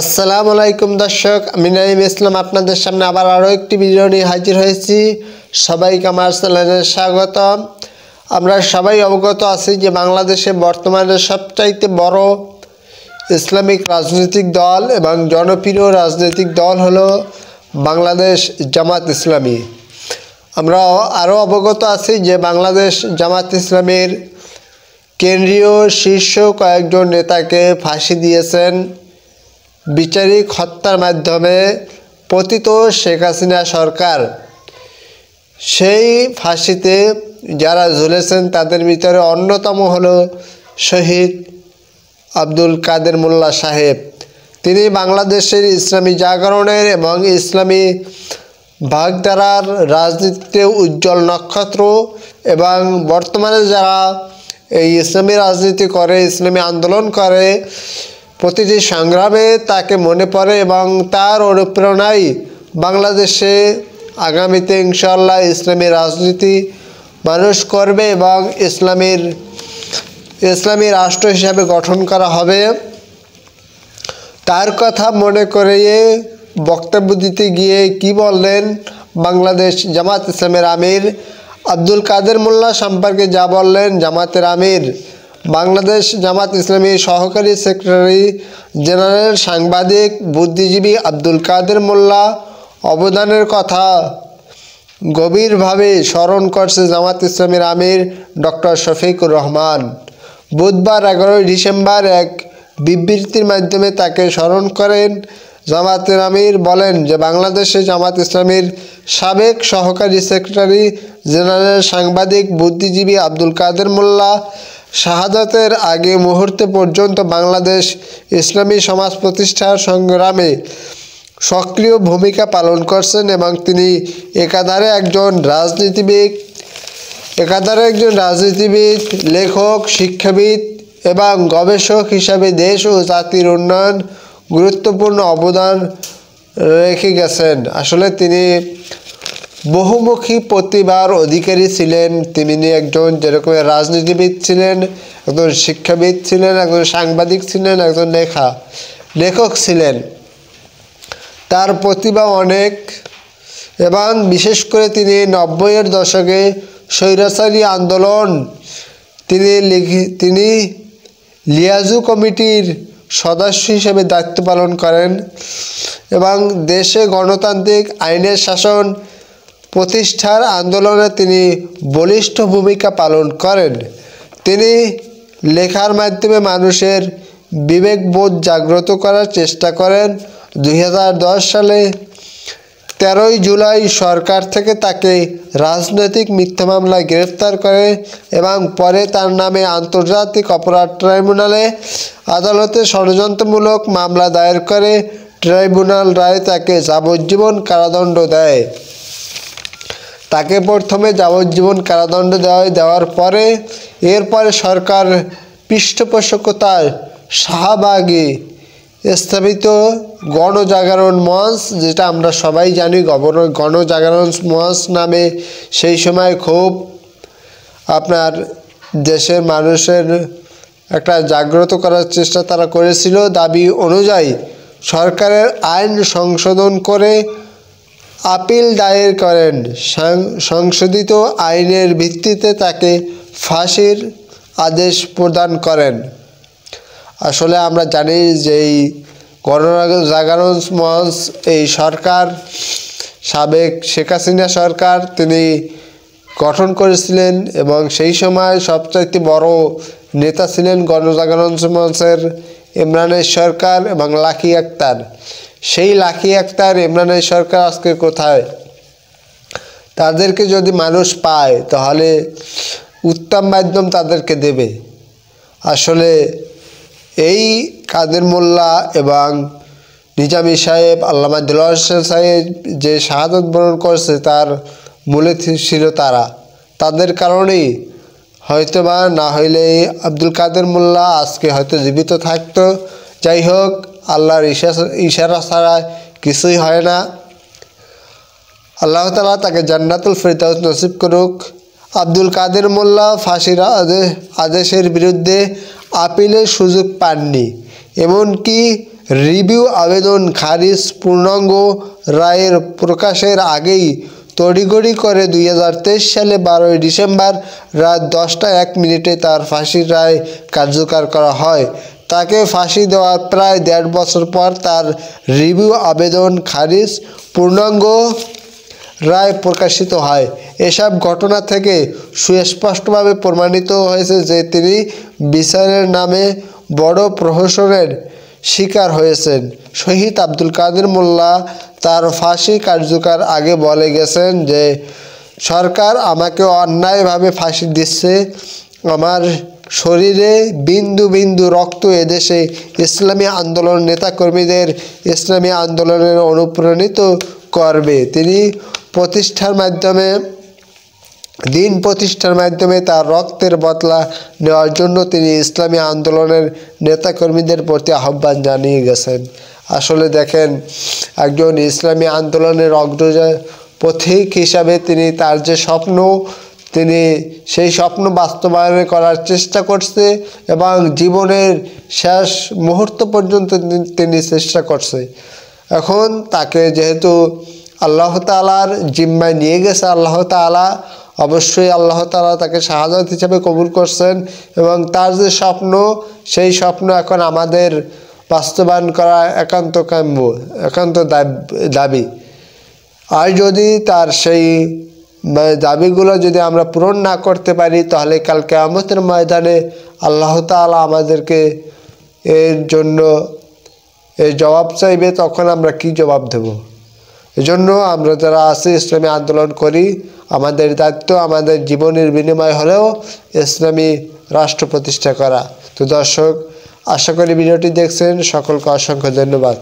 আসসালামু আলাইকুম দর্শক, আমি নাইম ইসলাম আপনাদের সামনে আবার আরও একটি ভিডিও নিয়ে হাজির হয়েছি। সবাইকে আমার চ্যানেলে স্বাগতম। আমরা সবাই অবগত আছি যে বাংলাদেশে বর্তমানে সবচাইতে বড় ইসলামিক রাজনৈতিক দল এবং জনপ্রিয় রাজনৈতিক দল হলো বাংলাদেশ জামাত ইসলামী। আমরা আরও অবগত আছি যে বাংলাদেশ জামাত ইসলামীর কেন্দ্রীয় শীর্ষ কয়েকজন নেতাকে ফাঁসি দিয়েছেন বিচারিক হত্যার মাধ্যমে পতিত শেখ হাসিনা সরকার। সেই ফাঁসিতে যারা ঝুলেছেন তাদের ভিতরে অন্যতম হলো শহীদ আব্দুল কাদের মোল্লা সাহেব। তিনি বাংলাদেশের ইসলামী জাগরণের এবং ইসলামী ভাগধারার রাজনীতিতে উজ্জ্বল নক্ষত্র এবং বর্তমানে যারা এই ইসলামী রাজনীতি করে, ইসলামী আন্দোলন করে, প্রতিটি সংগ্রামে তাকে মনে পড়ে এবং তার অনুপ্রেরণায় বাংলাদেশে আগামীতে ইনশাআল্লাহ ইসলামী রাজনীতি মানুষ করবে এবং ইসলামী রাষ্ট্র হিসাবে গঠন করা হবে। তার কথা মনে করে বক্তব্য দিতে গিয়ে কি বললেন বাংলাদেশ জামাত ইসলামের আমির আব্দুল কাদের মোল্লা সম্পর্কে যা বললেন জামাতের আমির, বাংলাদেশ জামাত ইসলামীর সহকারী সেক্রেটারি জেনারেল সাংবাদিক বুদ্ধিজীবী আব্দুল কাদের মোল্লা অবদানের কথা গভীরভাবে স্মরণ করছে জামাত ইসলামীর আমির ডক্টর শফিকুর রহমান। বুধবার 11 ডিসেম্বর এক বিবৃতির মাধ্যমে তাকে স্মরণ করেন। জামাতের আমির বলেন যে বাংলাদেশে জামাত ইসলামীর সাবেক সহকারী সেক্রেটারি জেনারেল সাংবাদিক বুদ্ধিজীবী আব্দুল কাদের মোল্লা শাহাদাতের আগে মুহূর্তে পর্যন্ত বাংলাদেশ ইসলামী সমাজ প্রতিষ্ঠার সংগ্রামে সক্রিয় ভূমিকা পালন করছেন এবং তিনি একাধারে একজন রাজনীতিবিদ, লেখক, শিক্ষাবিদ এবং গবেষক হিসাবে দেশ ও জাতির উন্নয়ন গুরুত্বপূর্ণ অবদান রেখে গেছেন। আসলে তিনি বহুমুখী প্রতিভার অধিকারী ছিলেন। তিনি একজন যেরকম রাজনীতিবিদ ছিলেন, একজন শিক্ষাবিদ ছিলেন, একজন সাংবাদিক ছিলেন, একজন লেখক ছিলেন। তার প্রতিভা অনেক এবং বিশেষ করে তিনি 90-এর দশকে স্বৈরাচারী আন্দোলন তিনি লিয়াজু কমিটির সদস্য হিসেবে দায়িত্ব পালন করেন এবং দেশে গণতান্ত্রিক আইনের শাসন প্রতিষ্ঠার আন্দোলনে তিনি বলিষ্ঠ ভূমিকা পালন করেন। তিনি লেখার মাধ্যমে মানুষের বিবেকবোধ জাগ্রত করার চেষ্টা করেন। 2010 সালে 13 জুলাই সরকার থেকে তাকে রাজনৈতিক মিথ্যা মামলায় গ্রেফতার করে এবং পরে তার নামে আন্তর্জাতিক অপরাধ ট্রাইব্যুনালে আদালতে ষড়যন্ত্রমূলক মামলা দায়ের করে। ট্রাইব্যুনাল রায় তাকে যাবজ্জীবন কারাদণ্ড দেয়। তাকে প্রথমে যাবজ্জীবন কারাদণ্ড দেওয়ার পরে এরপরে সরকার পৃষ্ঠপোষকতায় শাহবাগে স্থাপিত গণজাগরণ মঞ্চ, যেটা আমরা সবাই জানি গণজাগরণ মঞ্চ নামে, সেই সময় খুব আপনার দেশের মানুষের একটা জাগ্রত করার চেষ্টা তারা করেছিল। দাবি অনুযায়ী সরকারের আইন সংশোধন করে আপিল দায়ের করেন। সংশোধিত আইনের ভিত্তিতে তাকে ফাঁসির আদেশ প্রদান করেন। আসলে আমরা জানি যে এই গণজাগরণ মঞ্চ এই সরকার, সাবেক শেখ হাসিনা সরকার, তিনি গঠন করেছিলেন এবং সেই সময় সবচাইতে বড় নেতা ছিলেন গণজাগরণ মঞ্চের ইমরানের সরকার এবং লাকি আক্তার। সেই লাকি আক্তার, ইমরানের সরকার আজকে কোথায়? তাদেরকে যদি মানুষ পায় তাহলে উত্তম মাধ্যম তাদেরকে দেবে। আসলে এই কাদের মোল্লা এবং নিজামী সাহেব, আল্লামা দেলোয়ার হোসেন সাহেব যে শাহাদত বরণ করছে তার মূলে ছিল তারা। তাদের কারণেই হয়তোবা না হইলে আব্দুল কাদের মোল্লা আজকে হয়তো জীবিত থাকতো। যাই হোক, আল্লাহর ইশারা ছাড়া কিছুই হয় না। আল্লাহ তাআলা তাকে জান্নাতুল ফেরদাউস নসিব করুক। আব্দুল কাদের মোল্লা ফাঁসির আদেশের বিরুদ্ধে আপিলের সুযোগ পাননি। এমনকি রিভিউ আবেদন খারিজ পূর্ণাঙ্গ রায়ের প্রকাশের আগেই তড়িঘড়ি করে 2023 সালে 12 ডিসেম্বর রাত 10টা 1 মিনিটে তার ফাঁসির রায় কার্যকর করা হয়। তাকে ফাঁসি দেওয়ার প্রায় 1.5 বছর পর তার রিভিউ আবেদন খারিজ পূর্ণাঙ্গ রায় প্রকাশিত হয়। এসব ঘটনা থেকে সুস্পষ্টভাবে প্রমাণিত হয়েছে যে তিনি বিচারের নামে বড় প্রহসনের শিকার হয়েছেন। শহীদ আব্দুল কাদের মোল্লা তার ফাঁসি কার্যকর আগে বলে গেছেন যে সরকার আমাকে অন্যায়ভাবে ফাঁসি দিচ্ছে, আমার শরীরে বিন্দু বিন্দু রক্ত এদেশে ইসলামী আন্দোলন নেতাকর্মীদের ইসলামী আন্দোলনের অনুপ্রাণিত করবে। তিনি দিন প্রতিষ্ঠার মাধ্যমে তার রক্তের বদলা নেওয়ার জন্য তিনি ইসলামী আন্দোলনের নেতাকর্মীদের প্রতি আহ্বান জানিয়ে গেছেন। আসলে দেখেন, একজন ইসলামী আন্দোলনের অগ্রজ পথিক হিসাবে তিনি তার যে স্বপ্ন, তিনি সেই স্বপ্ন বাস্তবায়ন করার চেষ্টা করছে এবং জীবনের শেষ মুহূর্ত পর্যন্ত তিনি চেষ্টা করছে। এখন তাকে যেহেতু আল্লাহ তাআলার জিম্মায় নিয়ে গেছে, আল্লাহ তাআলা অবশ্যই আল্লাহ তাআলা তাকে শাহাদাত হিসেবে কবুল করছেন এবং তার যে স্বপ্ন, সেই স্বপ্ন এখন আমাদের বাস্তবায়ন করা একান্ত কাম্য, একান্ত দাবি। আর যদি তার সেই দাবিগুলো যদি আমরা পূরণ না করতে পারি, তাহলে কাল কিয়ামতের ময়দানে আল্লাহ তাআলা আমাদেরকে এর জন্য এই জবাব চাইবে। তখন আমরা কি জবাব দেব? এজন্য আমরা যারা আছি ইসলামী আন্দোলন করি, আমাদের দায়িত্ব আমাদের জীবনের বিনিময় হলেও ইসলামী রাষ্ট্র প্রতিষ্ঠা করা। তো দর্শক, আশা করি ভিডিওটি দেখছেন। সকলকে অসংখ্য ধন্যবাদ।